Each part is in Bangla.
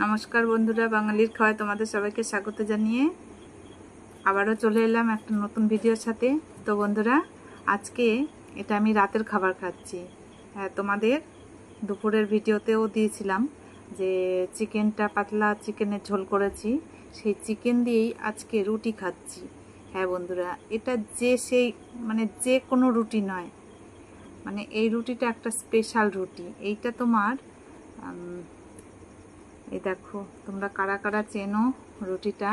নমস্কার বন্ধুরা, বাঙালির খাওয়ায় তোমাদের সবাইকে স্বাগত জানিয়ে আবারও চলে এলাম একটা নতুন ভিডিওর সাথে। তো বন্ধুরা, আজকে এটা আমি রাতের খাবার খাচ্ছি। হ্যাঁ, তোমাদের দুপুরের ভিডিওতেও দিয়েছিলাম যে চিকেনটা, পাতলা চিকেনের ঝোল করেছি, সেই চিকেন দিয়েই আজকে রুটি খাচ্ছি। হ্যাঁ বন্ধুরা, এটা যে কোনো রুটি নয়, মানে এই রুটিটা একটা স্পেশাল রুটি। এইটা তোমার এই দেখো, তোমরা কারা কারা চেনো রুটিটা।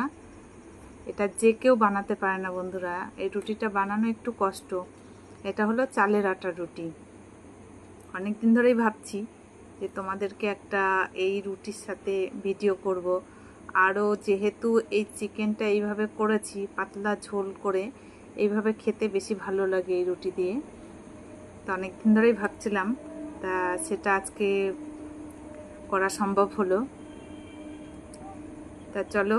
এটা যে কেউ বানাতে পারে না বন্ধুরা, এই রুটিটা বানানো একটু কষ্ট। এটা হলো চালের আটার রুটি। অনেক দিন ধরেই ভাবছি যে তোমাদেরকে একটা এই রুটির সাথে ভিডিও করব। আরও যেহেতু এই চিকেনটা এইভাবে করেছি, পাতলা ঝোল করে, এইভাবে খেতে বেশি ভালো লাগে এই রুটি দিয়ে। তো অনেক দিন ধরেই ভাবছিলাম, তা সেটা আজকে করা সম্ভব হলো। তা চলো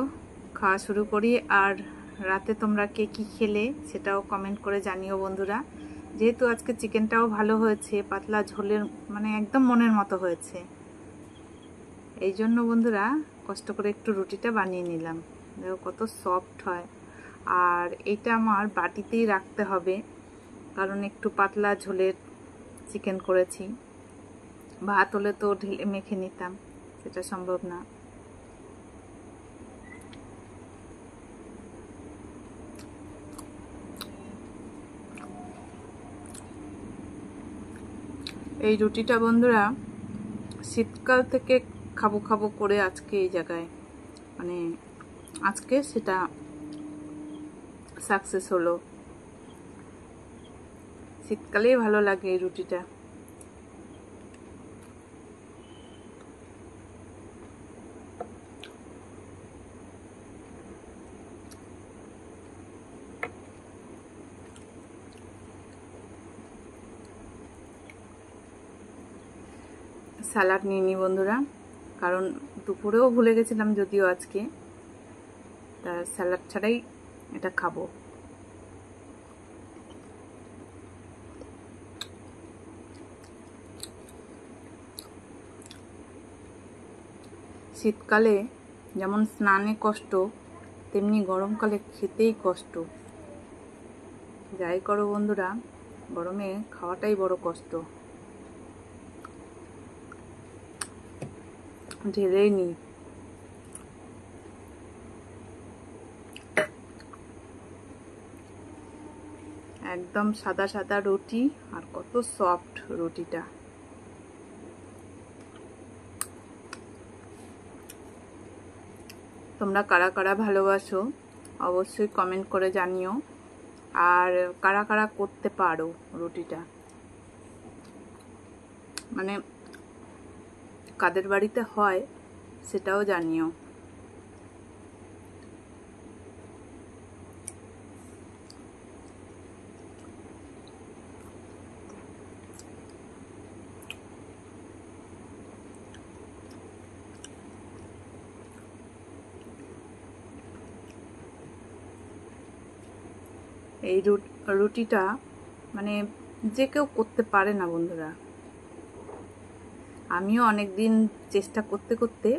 খাওয়া শুরু করি। আর রাতে তোমরা কে কী খেলে সেটাও কমেন্ট করে জানিও বন্ধুরা। যেহেতু আজকে চিকেনটাও ভালো হয়েছে, পাতলা ঝোলের মানে একদম মনের মতো হয়েছে, এই জন্য বন্ধুরা কষ্ট করে একটু রুটিটা বানিয়ে নিলাম। দেখো কত সফট হয়। আর এটা আমার বাটিতেই রাখতে হবে, কারণ একটু পাতলা ঝোলের চিকেন করেছি। ভাত হলে তো ঢেলে মেখে নিতাম, সেটা সম্ভব না। এই রুটিটা বন্ধুরা শীতকাল থেকে খাবো খাবো করে আজকে এই জায়গায়, মানে আজকে সেটা সাকসেস হলো। শীতকালেই ভালো লাগে এই রুটিটা। স্যালাড নিয়ে নি বন্ধুরা, কারণ দুপুরেও ভুলে গেছিলাম যদিও আজকে, তা স্যালাড ছাড়াই এটা খাবো। শীতকালে যেমন স্নানে কষ্ট, তেমনি গরমকালে খেতেই কষ্ট। যাই করো বন্ধুরা, গরমে খাওয়াটাই বড় কষ্ট। ঢেলেই নি। একদম সাদা সাদা রুটি, আর কত সফট রুটিটা। তোমরা কারা কারা ভালোবাসো অবশ্যই কমেন্ট করে জানিও। আর কারা কারা করতে পারো রুটিটা, মানে কাদের বাড়িতে হয় সেটাও জানিও। এই রুটিটা মানে যে কেউ করতে পারে না বন্ধুরা। আমিও অনেক দিন চেষ্টা করতে করতে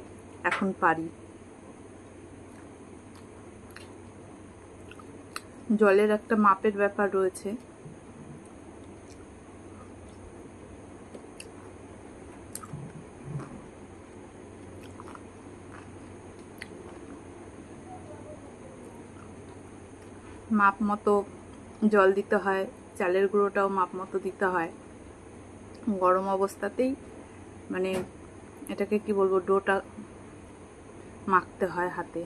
এখন পারি। জলের একটা মাপের ব্যাপার রয়েছে। মাপ মতো জল দিতে হয়, চালের গুঁড়োটাও মাপ মতো দিতে হয়। গরম অবস্থাতেই মানে এটাকে কি বলবো, ডোটা মাখতে হয় হাতে।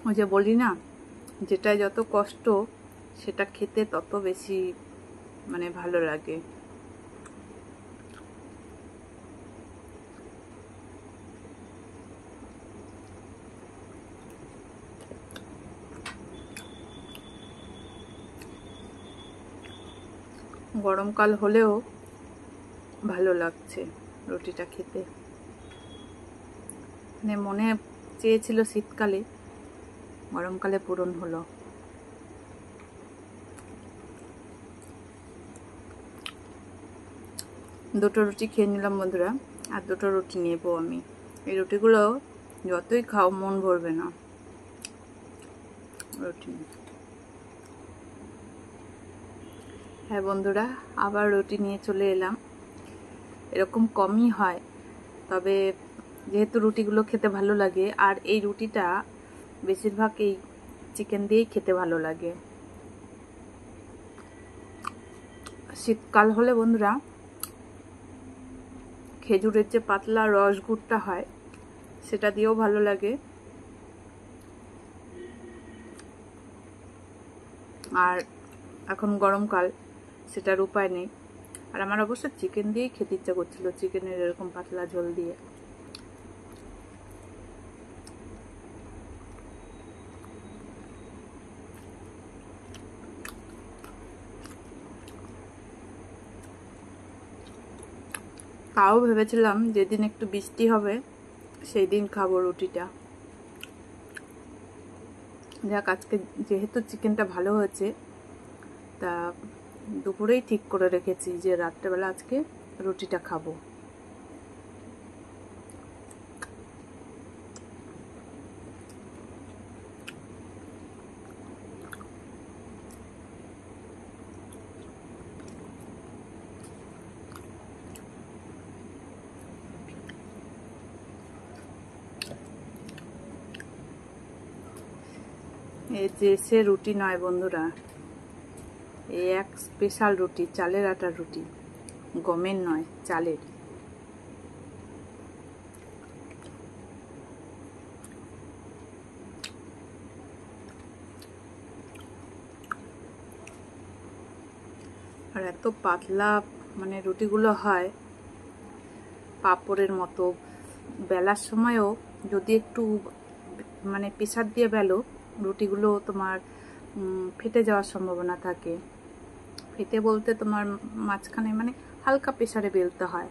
ওই যে বলি না, যেটায় যত কষ্ট সেটা খেতে তত বেশি মানে ভালো লাগে। গরমকাল হলেও ভালো লাগছে রুটিটা খেতে। মানে মনে চেয়েছিল শীতকালে, গরমকালে পূরণ হলো। দুটো রুটি খেয়ে নিলাম বন্ধুরা, আর দুটো রুটি নেবো আমি। এই রুটিগুলো যতই খাও মন ভরবে না। রুটি, হ্যাঁ বন্ধুরা, আবার রুটি নিয়ে চলে এলাম। এরকম কমই হয়, তবে যেহেতু রুটিগুলো খেতে ভালো লাগে, আর এই রুটিটা বেশিরভাগ এই চিকেন দিয়েই খেতে ভালো লাগে। শীতকাল হলে বন্ধুরা খেজুরের যে পাতলা রসগুড়টা হয় সেটা দিয়েও ভালো লাগে, আর এখন গরমকাল, সেটার উপায় নেই। আর আমার অবশ্য চিকেন দিয়েই খেতে ইচ্ছা করছিল, চিকেনের এরকম পাতলা ঝোল দিয়ে। তাও ভেবেছিলাম যেদিন একটু বৃষ্টি হবে সেই দিন খাবো রুটিটা। যাক, আজকে যেহেতু চিকেনটা ভালো হয়েছে, তা দুপুরেই ঠিক করে রেখেছি যে রাত্রেবেলা আজকে রুটিটা খাবো। এই যে সে রুটি নয় বন্ধুরা, এই এক স্পেশাল রুটি, চালের আটার রুটি, গমের নয়, চালের। আর এত পাতলা মানে রুটিগুলো হয় পাঁপড়ের মতো। বেলার সময়ও যদি একটু মানে প্রেসার দিয়ে বেলো, রুটিগুলো তোমার ফেটে যাওয়ার সম্ভাবনা থাকে। ফেটে বলতে তোমার মাঝখানে মানে হালকা প্রেসারে বেলতে হয়।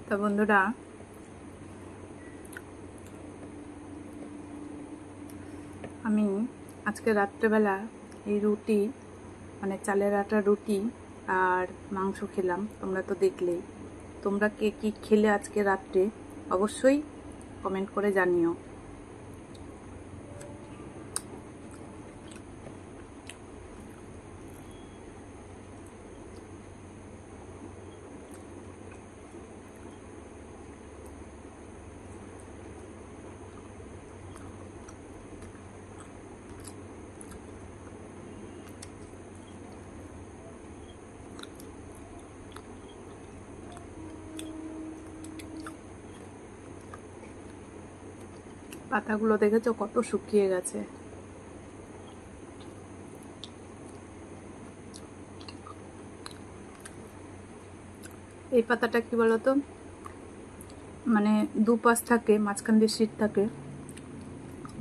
তা বন্ধুরা, আমি আজকে রাত্রেবেলা এই রুটি মানে চালের আটার রুটি আর মাংস খেলাম। তোমরা তো দেখলেই। তোমরা কে কি খেলে আজকে রাত্রে অবশ্যই কমেন্ট করে জানিও। পাতাগুলো দেখেছো কত শুকিয়ে গেছে। এই পাতাটা কি বলতো, মানে দুপাশ থাকে, মাঝখান দিয়ে শীত থাকে।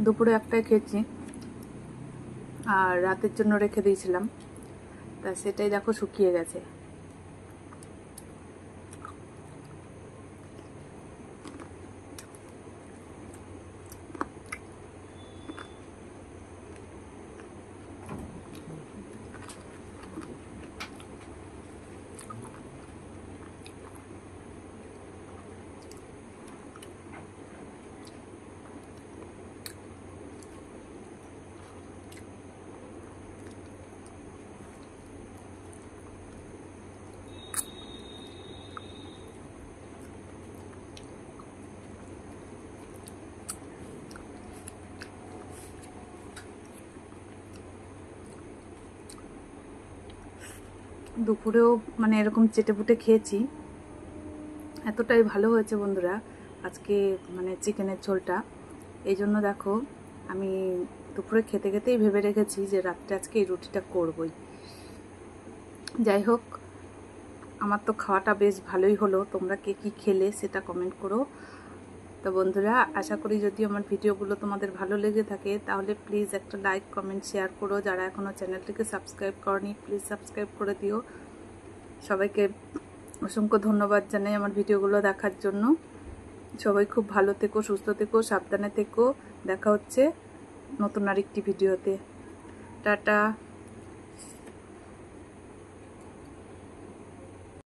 দুপুরে একটাই খেয়েছি আর রাতের জন্য রেখে দিয়েছিলাম, তা সেটাই দেখো শুকিয়ে গেছে। দুপুরেও মানে এরকম চেটেপুটে খেয়েছি, এতটাই ভালো হয়েছে বন্ধুরা আজকে মানে চিকেনের ঝোলটা। এই জন্য দেখো আমি দুপুরে খেতে খেতেই ভেবে রেখেছি যে রাত্রে আজকে এই রুটিটা করবই। যাই হোক, আমার তো খাওয়াটা বেশ ভালোই হলো। তোমরা কে কী খেলে সেটা কমেন্ট করো। তো বন্ধুরা, আশা করি যদি আমার ভিডিওগুলো তোমাদের ভালো লেগে থাকে তাহলে প্লিজ একটা লাইক কমেন্ট শেয়ার করো। যারা এখনও চ্যানেলটিকে সাবস্ক্রাইব করনি প্লিজ সাবস্ক্রাইব করে দিও। সবাইকে অসংখ্য ধন্যবাদ জানাই আমার ভিডিওগুলো দেখার জন্য। সবাই খুব ভালো থেকো, সুস্থ থেকো, সাবধানে থেকো। দেখা হচ্ছে নতুন আরেকটি ভিডিওতে। টাটা।